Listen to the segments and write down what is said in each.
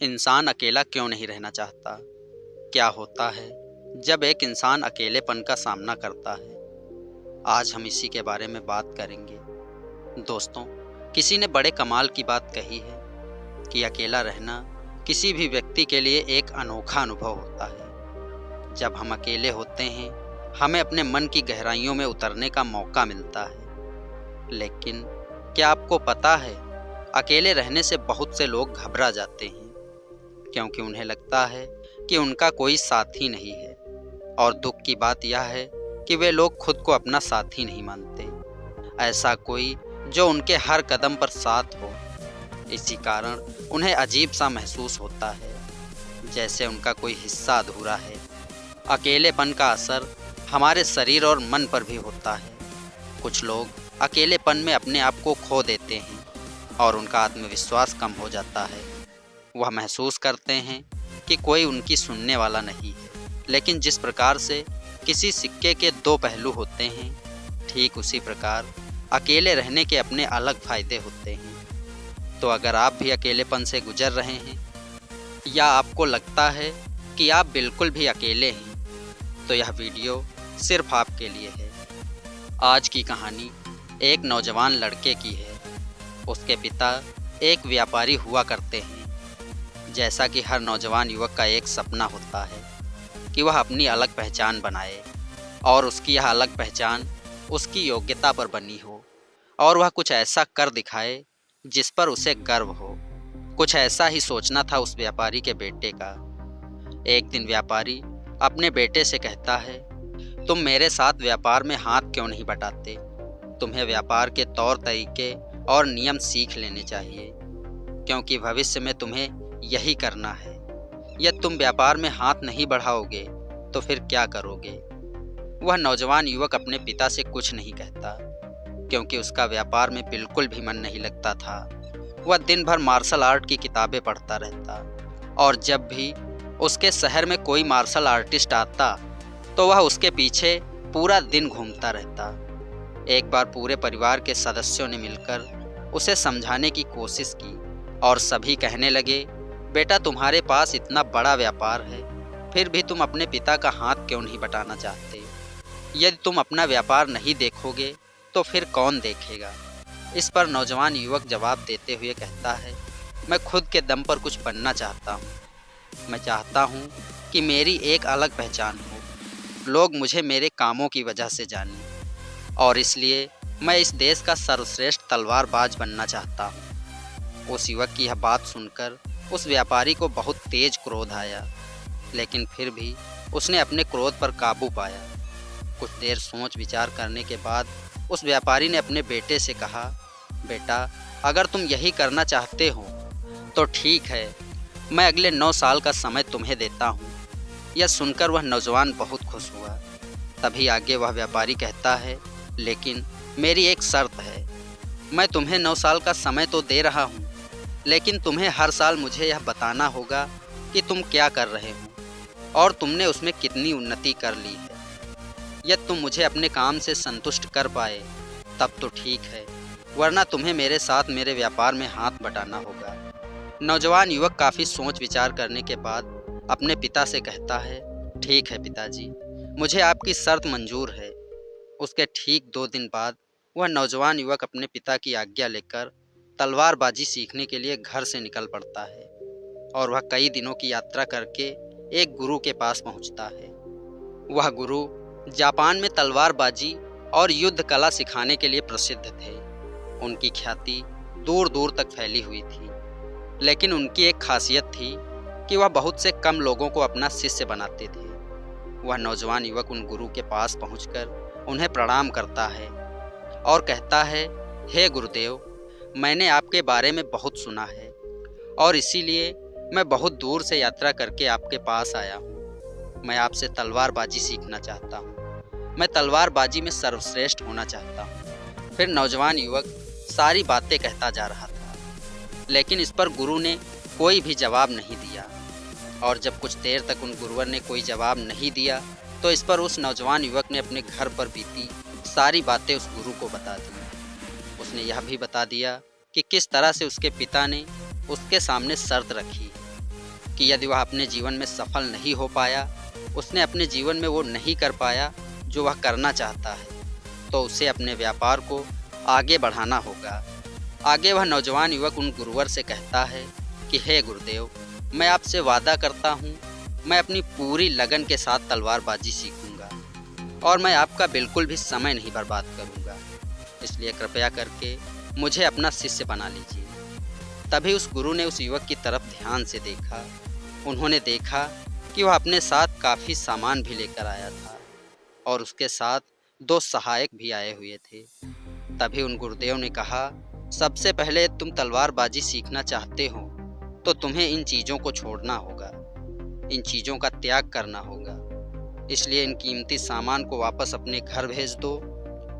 इंसान अकेला क्यों नहीं रहना चाहता? क्या होता है जब एक इंसान अकेलेपन का सामना करता है? आज हम इसी के बारे में बात करेंगे। दोस्तों, किसी ने बड़े कमाल की बात कही है कि अकेला रहना किसी भी व्यक्ति के लिए एक अनोखा अनुभव होता है। जब हम अकेले होते हैं, हमें अपने मन की गहराइयों में उतरने का मौका मिलता है। लेकिन क्या आपको पता है, अकेले रहने से बहुत से लोग घबरा जाते हैं, क्योंकि उन्हें लगता है कि उनका कोई साथी नहीं है। और दुख की बात यह है कि वे लोग खुद को अपना साथी नहीं मानते, ऐसा कोई जो उनके हर कदम पर साथ हो। इसी कारण उन्हें अजीब सा महसूस होता है, जैसे उनका कोई हिस्सा अधूरा है। अकेलेपन का असर हमारे शरीर और मन पर भी होता है। कुछ लोग अकेलेपन में अपने आप को खो देते हैं और उनका आत्मविश्वास कम हो जाता है। वह महसूस करते हैं कि कोई उनकी सुनने वाला नहीं है। लेकिन जिस प्रकार से किसी सिक्के के दो पहलू होते हैं, ठीक उसी प्रकार अकेले रहने के अपने अलग फायदे होते हैं। तो अगर आप भी अकेलेपन से गुजर रहे हैं या आपको लगता है कि आप बिल्कुल भी अकेले हैं, तो यह वीडियो सिर्फ आपके लिए है। आज की कहानी एक नौजवान लड़के की है। उसके पिता एक व्यापारी हुआ करते हैं। जैसा कि हर नौजवान युवक का एक सपना होता है कि वह अपनी अलग पहचान बनाए, और उसकी यह अलग पहचान उसकी योग्यता पर बनी हो, और वह कुछ ऐसा कर दिखाए जिस पर उसे गर्व हो। कुछ ऐसा ही सोचना था उस व्यापारी के बेटे का। एक दिन व्यापारी अपने बेटे से कहता है, तुम मेरे साथ व्यापार में हाथ क्यों नहीं बटाते? तुम्हें व्यापार के तौर तरीके और नियम सीख लेने चाहिए, क्योंकि भविष्य में तुम्हें यही करना है। यदि तुम व्यापार में हाथ नहीं बढ़ाओगे तो फिर क्या करोगे? वह नौजवान युवक अपने पिता से कुछ नहीं कहता, क्योंकि उसका व्यापार में बिल्कुल भी मन नहीं लगता था। वह दिन भर मार्शल आर्ट की किताबें पढ़ता रहता, और जब भी उसके शहर में कोई मार्शल आर्टिस्ट आता तो वह उसके पीछे पूरा दिन घूमता रहता। एक बार पूरे परिवार के सदस्यों ने मिलकर उसे समझाने की कोशिश की, और सभी कहने लगे, बेटा तुम्हारे पास इतना बड़ा व्यापार है, फिर भी तुम अपने पिता का हाथ क्यों नहीं बटाना चाहते? यदि तुम अपना व्यापार नहीं देखोगे तो फिर कौन देखेगा? इस पर नौजवान युवक जवाब देते हुए कहता है, मैं खुद के दम पर कुछ बनना चाहता हूँ। मैं चाहता हूँ कि मेरी एक अलग पहचान हो, लोग मुझे मेरे कामों की वजह से जानें, और इसलिए मैं इस देश का सर्वश्रेष्ठ तलवारबाज बनना चाहता हूँ। उस युवक की यह बात सुनकर उस व्यापारी को बहुत तेज क्रोध आया, लेकिन फिर भी उसने अपने क्रोध पर काबू पाया। कुछ देर सोच विचार करने के बाद उस व्यापारी ने अपने बेटे से कहा, बेटा अगर तुम यही करना चाहते हो तो ठीक है, मैं अगले 9 साल का समय तुम्हें देता हूँ। यह सुनकर वह नौजवान बहुत खुश हुआ। तभी आगे वह व्यापारी कहता है, लेकिन मेरी एक शर्त है। मैं तुम्हें 9 साल का समय तो दे रहा हूँ, लेकिन तुम्हें हर साल मुझे यह बताना होगा कि तुम क्या कर रहे हो और तुमने उसमें कितनी उन्नति कर ली है। यदि तुम मुझे अपने काम से संतुष्ट कर पाए तब तो ठीक है, वरना तुम्हें मेरे साथ मेरे व्यापार में हाथ बटाना होगा। नौजवान युवक काफ़ी सोच विचार करने के बाद अपने पिता से कहता है, ठीक है पिताजी, मुझे आपकी शर्त मंजूर है। उसके ठीक 2 दिन बाद वह नौजवान युवक अपने पिता की आज्ञा लेकर तलवारबाजी सीखने के लिए घर से निकल पड़ता है, और वह कई दिनों की यात्रा करके एक गुरु के पास पहुंचता है। वह गुरु जापान में तलवारबाजी और युद्ध कला सिखाने के लिए प्रसिद्ध थे। उनकी ख्याति दूर दूर तक फैली हुई थी, लेकिन उनकी एक खासियत थी कि वह बहुत से कम लोगों को अपना शिष्य बनाते थे। वह नौजवान युवक उन गुरु के पास पहुंचकर उन्हें प्रणाम करता है और कहता है, हे गुरुदेव, मैंने आपके बारे में बहुत सुना है, और इसीलिए मैं बहुत दूर से यात्रा करके आपके पास आया हूँ। मैं आपसे तलवारबाजी सीखना चाहता हूँ। मैं तलवारबाजी में सर्वश्रेष्ठ होना चाहता हूँ। फिर नौजवान युवक सारी बातें कहता जा रहा था, लेकिन इस पर गुरु ने कोई भी जवाब नहीं दिया। और जब कुछ देर तक उन गुरुवर ने कोई जवाब नहीं दिया, तो इस पर उस नौजवान युवक ने अपने घर पर बीती सारी बातें उस गुरु को बता दी। उसने यह भी बता दिया कि किस तरह से उसके पिता ने उसके सामने शर्त रखी कि यदि वह अपने जीवन में सफल नहीं हो पाया, उसने अपने जीवन में वो नहीं कर पाया जो वह करना चाहता है, तो उसे अपने व्यापार को आगे बढ़ाना होगा। आगे वह नौजवान युवक उन गुरुवर से कहता है कि हे गुरुदेव, मैं आपसे वादा करता हूँ, मैं अपनी पूरी लगन के साथ तलवारबाजी सीखूंगा और मैं आपका बिल्कुल भी समय नहीं बर्बाद करूंगा, इसलिए कृपया करके मुझे अपना शिष्य बना लीजिए। तभी उस गुरु ने उस युवक की तरफ ध्यान से देखा। उन्होंने देखा कि वह अपने साथ काफ़ी सामान भी लेकर आया था और उसके साथ 2 सहायक भी आए हुए थे। तभी उन गुरुदेव ने कहा, सबसे पहले तुम तलवारबाजी सीखना चाहते हो तो तुम्हें इन चीज़ों को छोड़ना होगा, इन चीज़ों का त्याग करना होगा, इसलिए इन कीमती सामान को वापस अपने घर भेज दो।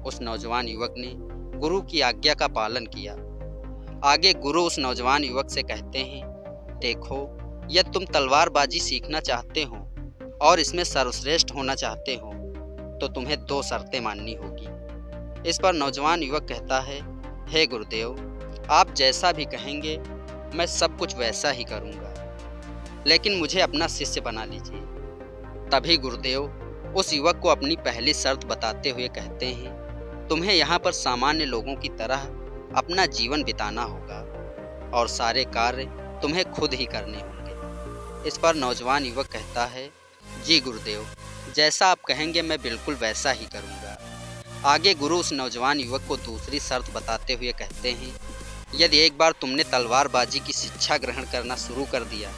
उस नौजवान युवक ने गुरु की आज्ञा का पालन किया। आगे गुरु उस नौजवान युवक से कहते हैं, देखो, यदि तुम तलवारबाजी सीखना चाहते हो और इसमें सर्वश्रेष्ठ होना चाहते हो तो तुम्हें 2 शर्तें माननी होगी। इस पर नौजवान युवक कहता है, हे गुरुदेव, आप जैसा भी कहेंगे मैं सब कुछ वैसा ही करूँगा, लेकिन मुझे अपना शिष्य बना लीजिए। तभी गुरुदेव उस युवक को अपनी पहली शर्त बताते हुए कहते हैं, तुम्हें यहाँ पर सामान्य लोगों की तरह अपना जीवन बिताना होगा और सारे कार्य तुम्हें खुद ही करने होंगे। इस पर नौजवान युवक कहता है, जी गुरुदेव, जैसा आप कहेंगे मैं बिल्कुल वैसा ही करूँगा। आगे गुरु उस नौजवान युवक को दूसरी शर्त बताते हुए कहते हैं, यदि एक बार तुमने तलवारबाजी की शिक्षा ग्रहण करना शुरू कर दिया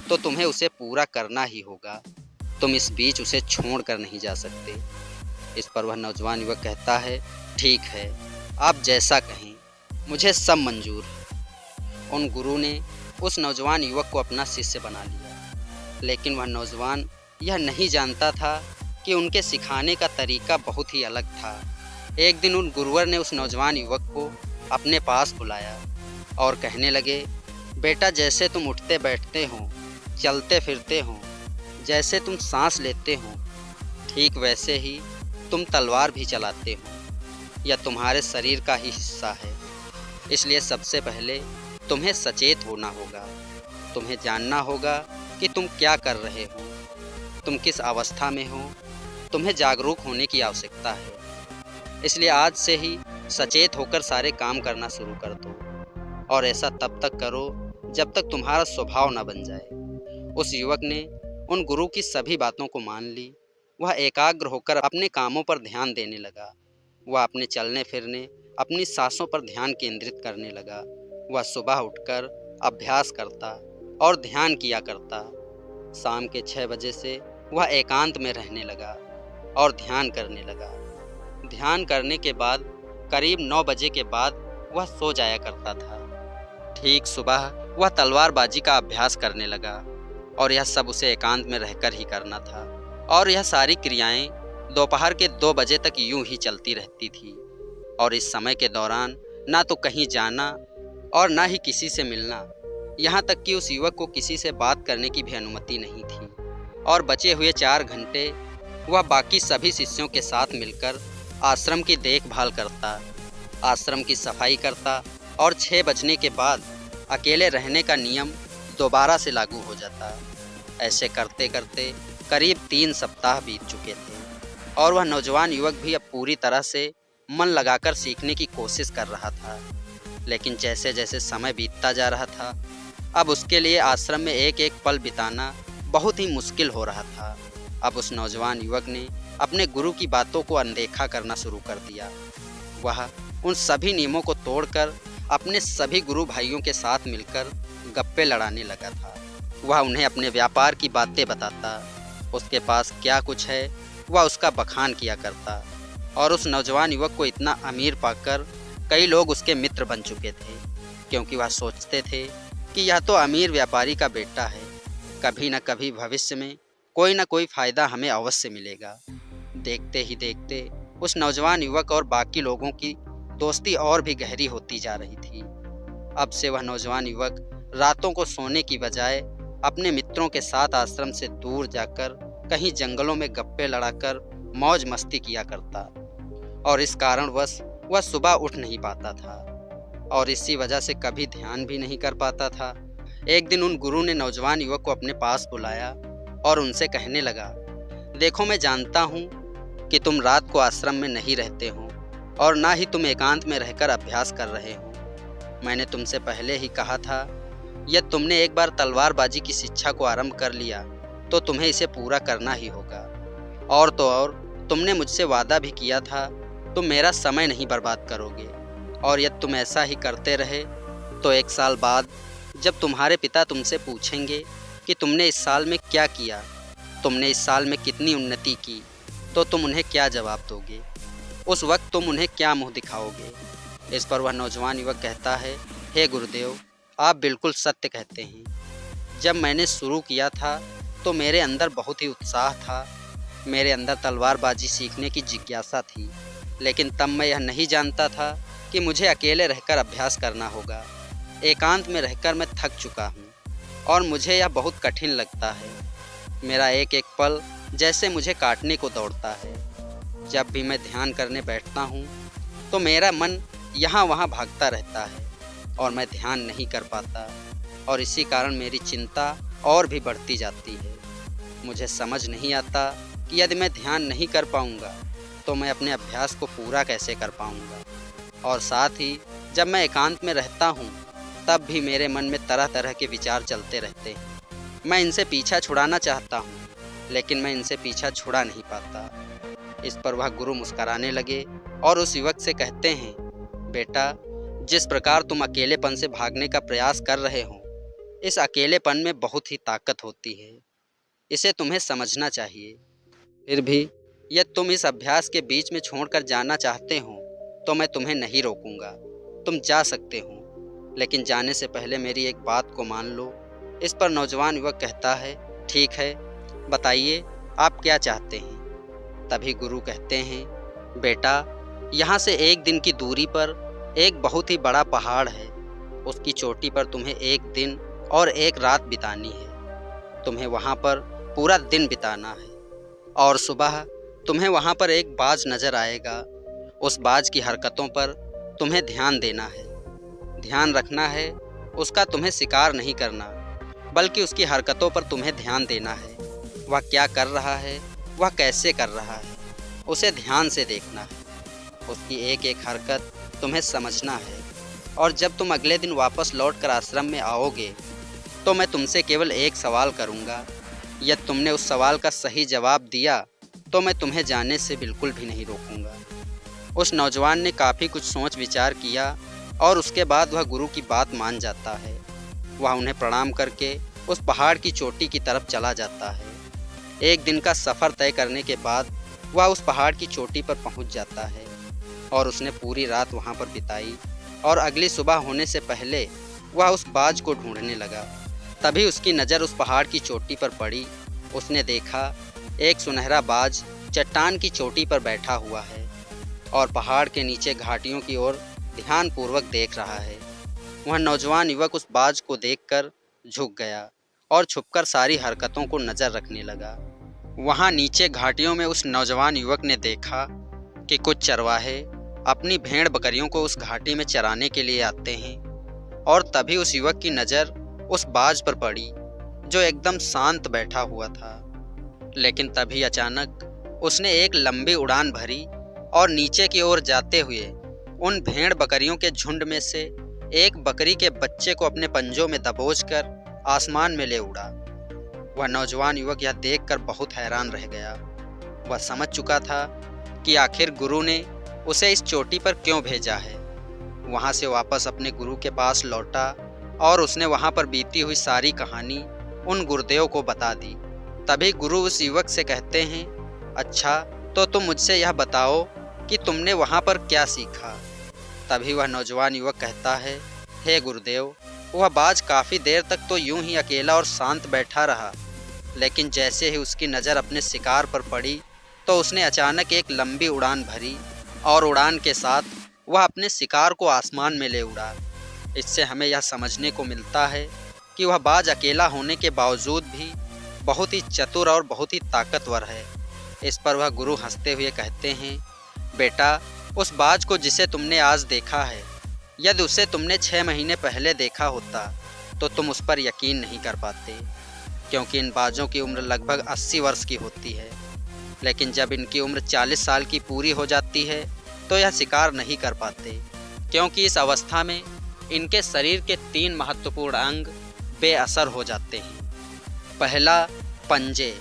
तो तुम्हें उसे पूरा करना ही होगा, तुम इस बीच उसे छोड़ कर नहीं जा सकते। इस पर वह नौजवान युवक कहता है, ठीक है, आप जैसा कहें, मुझे सब मंजूर है। उन गुरु ने उस नौजवान युवक को अपना शिष्य बना लिया, लेकिन वह नौजवान यह नहीं जानता था कि उनके सिखाने का तरीका बहुत ही अलग था। एक दिन उन गुरुवर ने उस नौजवान युवक को अपने पास बुलाया और कहने लगे, बेटा, जैसे तुम उठते बैठते हो, चलते फिरते हो, जैसे तुम सांस लेते हो, ठीक वैसे ही तुम तलवार भी चलाते हो। यह तुम्हारे शरीर का ही हिस्सा है, इसलिए सबसे पहले तुम्हें सचेत होना होगा। तुम्हें जानना होगा कि तुम क्या कर रहे हो, तुम किस अवस्था में हो, तुम्हें जागरूक होने की आवश्यकता है। इसलिए आज से ही सचेत होकर सारे काम करना शुरू कर दो और ऐसा तब तक करो जब तक तुम्हारा स्वभाव न बन जाए। उस युवक ने उन गुरु की सभी बातों को मान ली। वह एकाग्र होकर अपने कामों पर ध्यान देने लगा। वह अपने चलने फिरने, अपनी सांसों पर ध्यान केंद्रित करने लगा। वह सुबह उठकर अभ्यास करता और ध्यान किया करता। शाम के 6 बजे से वह एकांत में रहने लगा और ध्यान करने लगा। ध्यान करने के बाद करीब 9 बजे के बाद वह सो जाया करता था। ठीक सुबह वह तलवारबाजी का अभ्यास करने लगा और यह सब उसे एकांत में रहकर ही करना था और यह सारी क्रियाएं दोपहर के 2 बजे तक यूं ही चलती रहती थी। और इस समय के दौरान ना तो कहीं जाना और ना ही किसी से मिलना, यहाँ तक कि उस युवक को किसी से बात करने की भी अनुमति नहीं थी। और बचे हुए 4 घंटे वह बाकी सभी शिष्यों के साथ मिलकर आश्रम की देखभाल करता, आश्रम की सफाई करता और 6 बजने के बाद अकेले रहने का नियम दोबारा से लागू हो जाता। ऐसे करते करते करीब 3 सप्ताह बीत चुके थे और वह नौजवान युवक भी अब पूरी तरह से मन लगाकर सीखने की कोशिश कर रहा था। लेकिन जैसे जैसे समय बीतता जा रहा था, अब उसके लिए आश्रम में एक एक पल बिताना बहुत ही मुश्किल हो रहा था। अब उस नौजवान युवक ने अपने गुरु की बातों को अनदेखा करना शुरू कर दिया। वह उन सभी नियमों को तोड़कर अपने सभी गुरु भाइयों के साथ मिलकर गप्पे लड़ाने लगा था। वह उन्हें अपने व्यापार की बातें बताता, उसके पास क्या कुछ है वह उसका बखान किया करता। और उस नौजवान युवक को इतना अमीर पाकर कई लोग उसके मित्र बन चुके थे, क्योंकि वह सोचते थे कि यह तो अमीर व्यापारी का बेटा है, कभी न कभी भविष्य में कोई न कोई फ़ायदा हमें अवश्य मिलेगा। देखते ही देखते उस नौजवान युवक और बाकी लोगों की दोस्ती और भी गहरी होती जा रही थी। अब से वह नौजवान युवक रातों को सोने की बजाय अपने मित्रों के साथ आश्रम से दूर जाकर कहीं जंगलों में गप्पे लड़ाकर मौज मस्ती किया करता और इस कारणवश वह सुबह उठ नहीं पाता था और इसी वजह से कभी ध्यान भी नहीं कर पाता था। एक दिन उन गुरु ने नौजवान युवक को अपने पास बुलाया और उनसे कहने लगा, देखो मैं जानता हूँ कि तुम रात को आश्रम में नहीं रहते हो और ना ही तुम एकांत में रहकर अभ्यास कर रहे हो। मैंने तुमसे पहले ही कहा था, यदि तुमने एक बार तलवारबाजी की शिक्षा को आरंभ कर लिया तो तुम्हें इसे पूरा करना ही होगा। और तो और तुमने मुझसे वादा भी किया था, तुम मेरा समय नहीं बर्बाद करोगे। और यदि तुम ऐसा ही करते रहे तो 1 साल बाद जब तुम्हारे पिता तुमसे पूछेंगे कि तुमने इस साल में क्या किया, तुमने इस साल में कितनी उन्नति की, तो तुम उन्हें क्या जवाब दोगे? उस वक्त तुम उन्हें क्या मुंह दिखाओगे? इस पर वह नौजवान युवक कहता है, हे गुरुदेव, आप बिल्कुल सत्य कहते हैं। जब मैंने शुरू किया था तो मेरे अंदर बहुत ही उत्साह था, मेरे अंदर तलवारबाजी सीखने की जिज्ञासा थी, लेकिन तब मैं यह नहीं जानता था कि मुझे अकेले रहकर अभ्यास करना होगा। एकांत में रहकर मैं थक चुका हूँ और मुझे यह बहुत कठिन लगता है। मेरा एक एक पल जैसे मुझे काटने को दौड़ता है। जब भी मैं ध्यान करने बैठता हूँ तो मेरा मन यहाँ वहाँ भागता रहता है और मैं ध्यान नहीं कर पाता, और इसी कारण मेरी चिंता और भी बढ़ती जाती है। मुझे समझ नहीं आता कि यदि मैं ध्यान नहीं कर पाऊँगा तो मैं अपने अभ्यास को पूरा कैसे कर पाऊँगा। और साथ ही जब मैं एकांत में रहता हूँ तब भी मेरे मन में तरह तरह के विचार चलते रहते हैं। मैं इनसे पीछा छुड़ाना चाहता हूँ, लेकिन मैं इनसे पीछा छुड़ा नहीं पाता। इस पर वह गुरु मुस्कराने लगे और उस युवक से कहते हैं, बेटा, जिस प्रकार तुम अकेलेपन से भागने का प्रयास कर रहे हो, इस अकेलेपन में बहुत ही ताकत होती है। इसे तुम्हें समझना चाहिए। फिर भी यदि तुम इस अभ्यास के बीच में छोड़कर जाना चाहते हो तो मैं तुम्हें नहीं रोकूंगा। तुम जा सकते हो, लेकिन जाने से पहले मेरी एक बात को मान लो। इस पर नौजवान युवक कहता है, ठीक है, बताइए आप क्या चाहते हैं। तभी गुरु कहते हैं, बेटा, यहाँ से 1 दिन की दूरी पर एक बहुत ही बड़ा पहाड़ है। उसकी चोटी पर तुम्हें 1 दिन और 1 रात बितानी है। तुम्हें वहाँ पर पूरा दिन बिताना है और सुबह तुम्हें वहाँ पर एक बाज नज़र आएगा। उस बाज की हरकतों पर तुम्हें ध्यान देना है। ध्यान रखना है, उसका तुम्हें शिकार नहीं करना, बल्कि उसकी हरकतों पर तुम्हें ध्यान देना है। वह क्या कर रहा है, वह कैसे कर रहा है, उसे ध्यान से देखना है। उसकी एक एक हरकत तुम्हें समझना है। और जब तुम अगले दिन वापस लौटकर आश्रम में आओगे तो मैं तुमसे केवल एक सवाल करूँगा। यदि तुमने उस सवाल का सही जवाब दिया तो मैं तुम्हें जाने से बिल्कुल भी नहीं रोकूंगा। उस नौजवान ने काफ़ी कुछ सोच विचार किया और उसके बाद वह गुरु की बात मान जाता है। वह उन्हें प्रणाम करके उस पहाड़ की चोटी की तरफ चला जाता है। 1 दिन का सफ़र तय करने के बाद वह उस पहाड़ की चोटी पर पहुंच जाता है और उसने पूरी रात वहां पर बिताई और अगली सुबह होने से पहले वह उस बाज को ढूंढने लगा। तभी उसकी नज़र उस पहाड़ की चोटी पर पड़ी। उसने देखा एक सुनहरा बाज चट्टान की चोटी पर बैठा हुआ है और पहाड़ के नीचे घाटियों की ओर ध्यानपूर्वक देख रहा है। वह नौजवान युवक उस बाज को देखकर झुक गया और छुपकर सारी हरकतों को नज़र रखने लगा। वहाँ नीचे घाटियों में उस नौजवान युवक ने देखा कि कुछ चरवाहे अपनी भेड़ बकरियों को उस घाटी में चराने के लिए आते हैं। और तभी उस युवक की नज़र उस बाज पर पड़ी जो एकदम शांत बैठा हुआ था। लेकिन तभी अचानक उसने एक लंबी उड़ान भरी और नीचे की ओर जाते हुए उन भेड़ बकरियों के झुंड में से एक बकरी के बच्चे को अपने पंजों में दबोचकर आसमान में ले उड़ा। वह नौजवान युवक यह देखकर बहुत हैरान रह गया। वह समझ चुका था कि आखिर गुरु ने उसे इस चोटी पर क्यों भेजा है। वहाँ से वापस अपने गुरु के पास लौटा और उसने वहाँ पर बीती हुई सारी कहानी उन गुरुदेव को बता दी। तभी गुरु उस युवक से कहते हैं, अच्छा, तो तुम मुझसे यह बताओ कि तुमने वहाँ पर क्या सीखा। तभी वह नौजवान युवक कहता है, हे गुरुदेव, वह बाज काफ़ी देर तक तो यूं ही अकेला और शांत बैठा रहा, लेकिन जैसे ही उसकी नज़र अपने शिकार पर पड़ी तो उसने अचानक एक लंबी उड़ान भरी और उड़ान के साथ वह अपने शिकार को आसमान में ले उड़ा। इससे हमें यह समझने को मिलता है कि वह बाज अकेला होने के बावजूद भी बहुत ही चतुर और बहुत ही ताकतवर है। इस पर वह गुरु हंसते हुए कहते हैं, बेटा, उस बाज को जिसे तुमने आज देखा है, यदि उसे तुमने 6 महीने पहले देखा होता तो तुम उस पर यकीन नहीं कर पाते, क्योंकि इन बाजों की उम्र लगभग 80 वर्ष की होती है। लेकिन जब इनकी उम्र 40 साल की पूरी हो जाती है तो यह शिकार नहीं कर पाते, क्योंकि इस अवस्था में इनके शरीर के 3 महत्वपूर्ण अंग बेअसर हो जाते हैं। पहला, पंजे,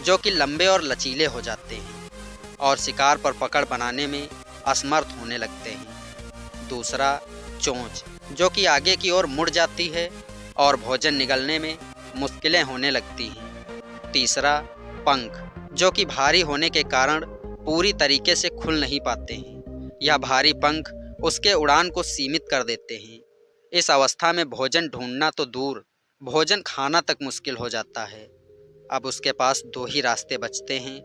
जो कि लंबे और लचीले हो जाते हैं और शिकार पर पकड़ बनाने में असमर्थ होने लगते हैं। दूसरा, चोंच, जो कि आगे की ओर मुड़ जाती है और भोजन निगलने में मुश्किलें होने लगती हैं। तीसरा, पंख, जो कि भारी होने के कारण पूरी तरीके से खुल नहीं पाते हैं। यह भारी पंख उसके उड़ान को सीमित कर देते हैं। इस अवस्था में भोजन ढूंढना तो दूर, भोजन खाना तक मुश्किल हो जाता है। अब उसके पास 2 ही रास्ते बचते हैं,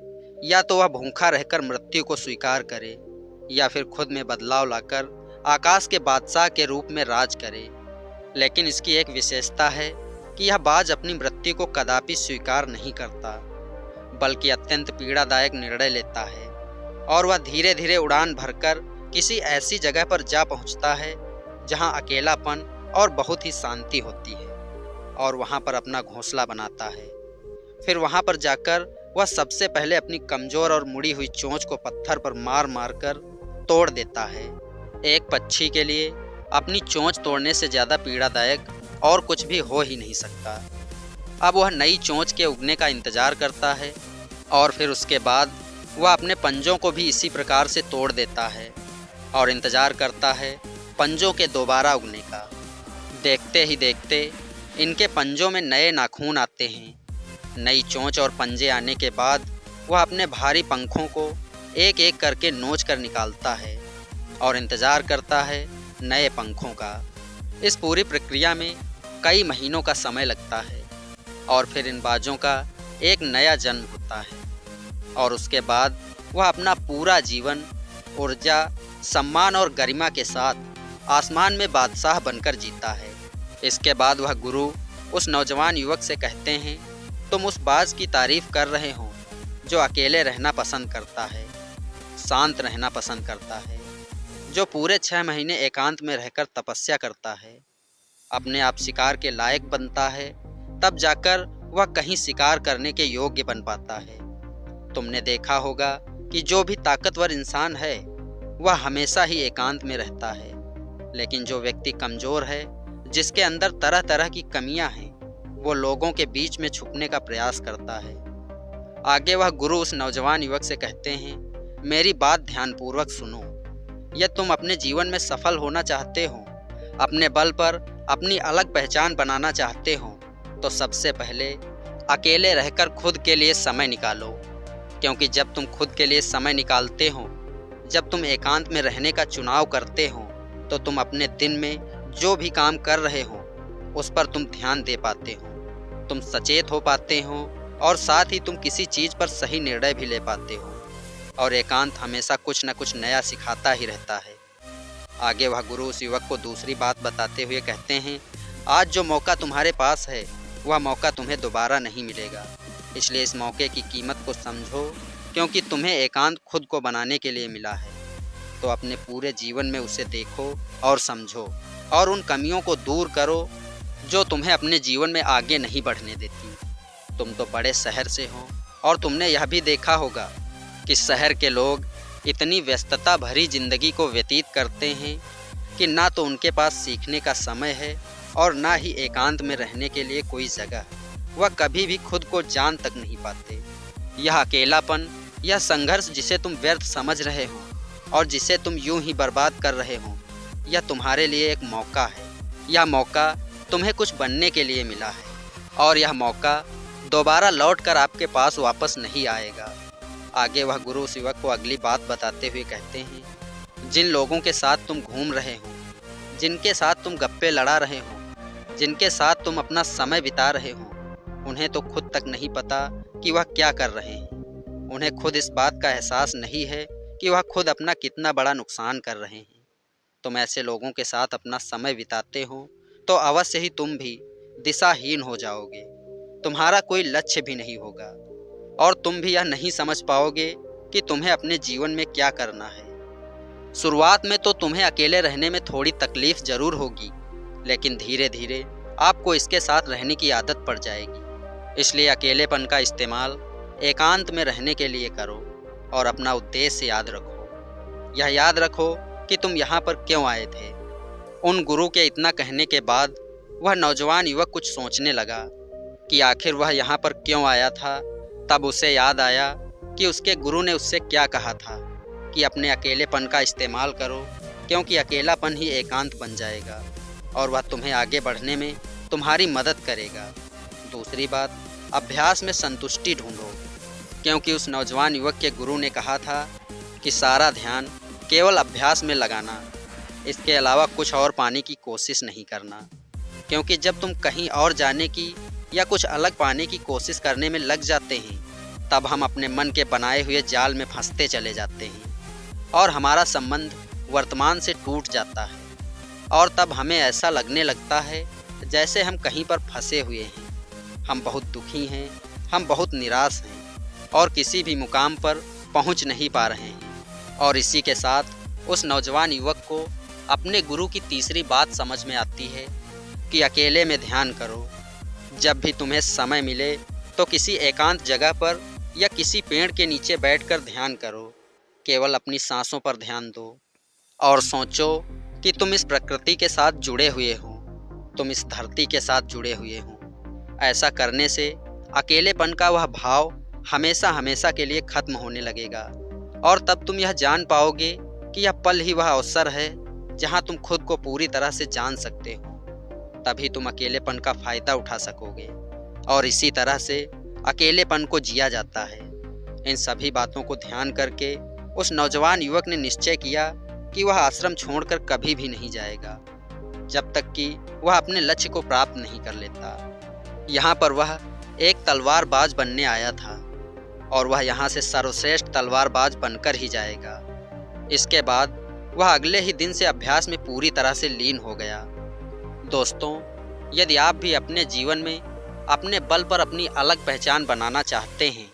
या तो वह भूखा रहकर मृत्यु को स्वीकार करे, या फिर खुद में बदलाव लाकर आकाश के बादशाह के रूप में राज करे। लेकिन इसकी एक विशेषता है कि यह बाज अपनी मृत्यु को कदापि स्वीकार नहीं करता, बल्कि अत्यंत पीड़ादायक निर्णय लेता है और वह धीरे धीरे उड़ान भरकर किसी ऐसी जगह पर जा पहुंचता है जहां अकेलापन और बहुत ही शांति होती है, और वहां पर अपना घोंसला बनाता है। फिर वहां पर जाकर वह सबसे पहले अपनी कमज़ोर और मुड़ी हुई चोंच को पत्थर पर मार मार कर तोड़ देता है। एक पक्षी के लिए अपनी चोंच तोड़ने से ज़्यादा पीड़ादायक और कुछ भी हो ही नहीं सकता। अब वह नई चोंच के उगने का इंतज़ार करता है और फिर उसके बाद वह अपने पंजों को भी इसी प्रकार से तोड़ देता है और इंतज़ार करता है पंजों के दोबारा उगने का। देखते ही देखते इनके पंजों में नए नाखून आते हैं। नई चोंच और पंजे आने के बाद वह अपने भारी पंखों को एक एक करके नोच कर निकालता है और इंतज़ार करता है नए पंखों का। इस पूरी प्रक्रिया में कई महीनों का समय लगता है और फिर इन बाजों का एक नया जन्म होता है, और उसके बाद वह अपना पूरा जीवन ऊर्जा, सम्मान और गरिमा के साथ आसमान में बादशाह बनकर जीता है। इसके बाद वह गुरु उस नौजवान युवक से कहते हैं, तुम उस बाज की तारीफ कर रहे हो जो अकेले रहना पसंद करता है, शांत रहना पसंद करता है, जो पूरे 6 महीने एकांत में रहकर तपस्या करता है, अपने आप शिकार के लायक बनता है, तब जाकर वह कहीं शिकार करने के योग्य बन पाता है। तुमने देखा होगा कि जो भी ताकतवर इंसान है वह हमेशा ही एकांत में रहता है, लेकिन जो व्यक्ति कमज़ोर है, जिसके अंदर तरह तरह की कमियां हैं, वो लोगों के बीच में छुपने का प्रयास करता है। आगे वह गुरु उस नौजवान युवक से कहते हैं, मेरी बात ध्यानपूर्वक सुनो। यदि तुम अपने जीवन में सफल होना चाहते हो, अपने बल पर अपनी अलग पहचान बनाना चाहते हो, तो सबसे पहले अकेले रहकर खुद के लिए समय निकालो, क्योंकि जब तुम खुद के लिए समय निकालते हो, जब तुम एकांत में रहने का चुनाव करते हो, तो तुम अपने दिन में जो भी काम कर रहे हो उस पर तुम ध्यान दे पाते हो, तुम सचेत हो पाते हो और साथ ही तुम किसी चीज़ पर सही निर्णय भी ले पाते हो, और एकांत हमेशा कुछ न कुछ नया सिखाता ही रहता है। आगे वह गुरु उस युवक को दूसरी बात बताते हुए कहते हैं, आज जो मौका तुम्हारे पास है वह मौका तुम्हें दोबारा नहीं मिलेगा, इसलिए इस मौके की कीमत को समझो, क्योंकि तुम्हें एकांत खुद को बनाने के लिए मिला है। तो अपने पूरे जीवन में उसे देखो और समझो और उन कमियों को दूर करो जो तुम्हें अपने जीवन में आगे नहीं बढ़ने देती। तुम तो बड़े शहर से हो और तुमने यह भी देखा होगा कि शहर के लोग इतनी व्यस्तता भरी जिंदगी को व्यतीत करते हैं कि ना तो उनके पास सीखने का समय है और ना ही एकांत में रहने के लिए कोई जगह। वह कभी भी खुद को जान तक नहीं पाते। यह अकेलापन, यह संघर्ष जिसे तुम व्यर्थ समझ रहे हो और जिसे तुम यूं ही बर्बाद कर रहे हो, यह तुम्हारे लिए एक मौका है। यह मौका तुम्हें कुछ बनने के लिए मिला है और यह मौका दोबारा लौट कर आपके पास वापस नहीं आएगा। आगे वह गुरु उस युवक को अगली बात बताते हुए कहते हैं, जिन लोगों के साथ तुम घूम रहे हो, जिनके साथ तुम गप्पे लड़ा रहे हो, जिनके साथ तुम अपना समय बिता रहे हो, उन्हें तो खुद तक नहीं पता कि वह क्या कर रहे हैं। उन्हें खुद इस बात का एहसास नहीं है कि वह खुद अपना कितना बड़ा नुकसान कर रहे हैं। तुम ऐसे लोगों के साथ अपना समय बिताते हो तो अवश्य ही तुम भी दिशाहीन हो जाओगे। तुम्हारा कोई लक्ष्य भी नहीं होगा और तुम भी यह नहीं समझ पाओगे कि तुम्हें अपने जीवन में क्या करना है। शुरुआत में तो तुम्हें अकेले रहने में थोड़ी तकलीफ ज़रूर होगी, लेकिन धीरे धीरे आपको इसके साथ रहने की आदत पड़ जाएगी। इसलिए अकेलेपन का इस्तेमाल एकांत में रहने के लिए करो और अपना उद्देश्य याद रखो। यह याद रखो कि तुम यहाँ पर क्यों आए थे। उन गुरु के इतना कहने के बाद वह नौजवान युवक कुछ सोचने लगा कि आखिर वह यहाँ पर क्यों आया था। तब उसे याद आया कि उसके गुरु ने उससे क्या कहा था कि अपने अकेलेपन का इस्तेमाल करो, क्योंकि अकेलापन ही एकांत बन जाएगा और वह तुम्हें आगे बढ़ने में तुम्हारी मदद करेगा। दूसरी बात, अभ्यास में संतुष्टि ढूंढो, क्योंकि उस नौजवान युवक के गुरु ने कहा था कि सारा ध्यान केवल अभ्यास में लगाना, इसके अलावा कुछ और पाने की कोशिश नहीं करना। क्योंकि जब तुम कहीं और जाने की या कुछ अलग पाने की कोशिश करने में लग जाते हैं, तब हम अपने मन के बनाए हुए जाल में फंसते चले जाते हैं और हमारा संबंध वर्तमान से टूट जाता है। और तब हमें ऐसा लगने लगता है जैसे हम कहीं पर फंसे हुए हैं, हम बहुत दुखी हैं, हम बहुत निराश हैं और किसी भी मुकाम पर पहुंच नहीं पा रहे हैं। और इसी के साथ उस नौजवान युवक को अपने गुरु की तीसरी बात समझ में आती है कि अकेले में ध्यान करो। जब भी तुम्हें समय मिले तो किसी एकांत जगह पर या किसी पेड़ के नीचे बैठकर ध्यान करो। केवल अपनी सांसों पर ध्यान दो और सोचो कि तुम इस प्रकृति के साथ जुड़े हुए हो, तुम इस धरती के साथ जुड़े हुए हो। ऐसा करने से अकेलेपन का वह भाव हमेशा हमेशा के लिए खत्म होने लगेगा और तब तुम यह जान पाओगे कि यह पल ही वह अवसर है जहां तुम खुद को पूरी तरह से जान सकते हो। तभी तुम अकेलेपन का फ़ायदा उठा सकोगे और इसी तरह से अकेलेपन को जिया जाता है। इन सभी बातों को ध्यान करके उस नौजवान युवक ने निश्चय किया कि वह आश्रम छोड़कर कभी भी नहीं जाएगा जब तक कि वह अपने लक्ष्य को प्राप्त नहीं कर लेता। यहाँ पर वह एक तलवारबाज बनने आया था और वह यहाँ से सर्वश्रेष्ठ तलवारबाज बनकर ही जाएगा। इसके बाद वह अगले ही दिन से अभ्यास में पूरी तरह से लीन हो गया। दोस्तों, यदि आप भी अपने जीवन में अपने बल पर अपनी अलग पहचान बनाना चाहते हैं,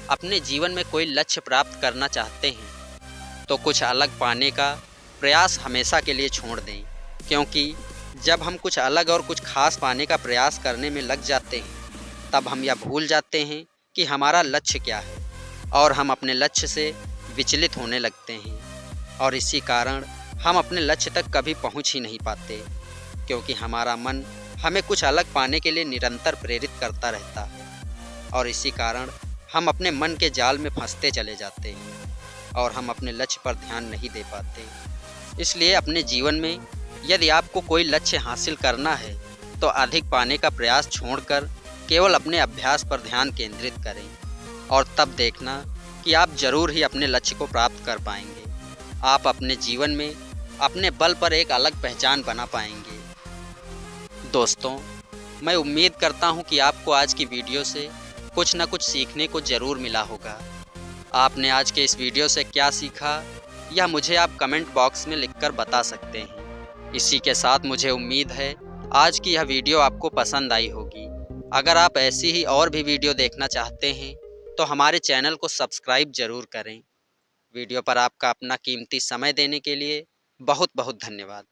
अपने जीवन में कोई लक्ष्य प्राप्त करना चाहते हैं, तो कुछ अलग पाने का प्रयास हमेशा के लिए छोड़ दें। क्योंकि जब हम कुछ अलग और कुछ खास पाने का प्रयास करने में लग जाते हैं, तब हम यह भूल जाते हैं कि हमारा लक्ष्य क्या है और हम अपने लक्ष्य से विचलित होने लगते हैं और इसी कारण हम अपने लक्ष्य तक कभी पहुंच ही नहीं पाते, क्योंकि हमारा मन हमें कुछ अलग पाने के लिए निरंतर प्रेरित करता रहता है और इसी कारण हम अपने मन के जाल में फंसते चले जाते हैं और हम अपने लक्ष्य पर ध्यान नहीं दे पाते। इसलिए अपने जीवन में यदि आपको कोई लक्ष्य हासिल करना है तो अधिक पाने का प्रयास छोड़कर केवल अपने अभ्यास पर ध्यान केंद्रित करें और तब देखना कि आप जरूर ही अपने लक्ष्य को प्राप्त कर पाएंगे। आप अपने जीवन में अपने बल पर एक अलग पहचान बना पाएंगे। दोस्तों, मैं उम्मीद करता हूं कि आपको आज की वीडियो से कुछ न कुछ सीखने को ज़रूर मिला होगा। आपने आज के इस वीडियो से क्या सीखा यह मुझे आप कमेंट बॉक्स में लिखकर बता सकते हैं। इसी के साथ मुझे उम्मीद है आज की यह वीडियो आपको पसंद आई होगी। अगर आप ऐसी ही और भी वीडियो देखना चाहते हैं तो हमारे चैनल को सब्सक्राइब ज़रूर करें। वीडियो पर आपका अपना कीमती समय देने के लिए बहुत बहुत धन्यवाद।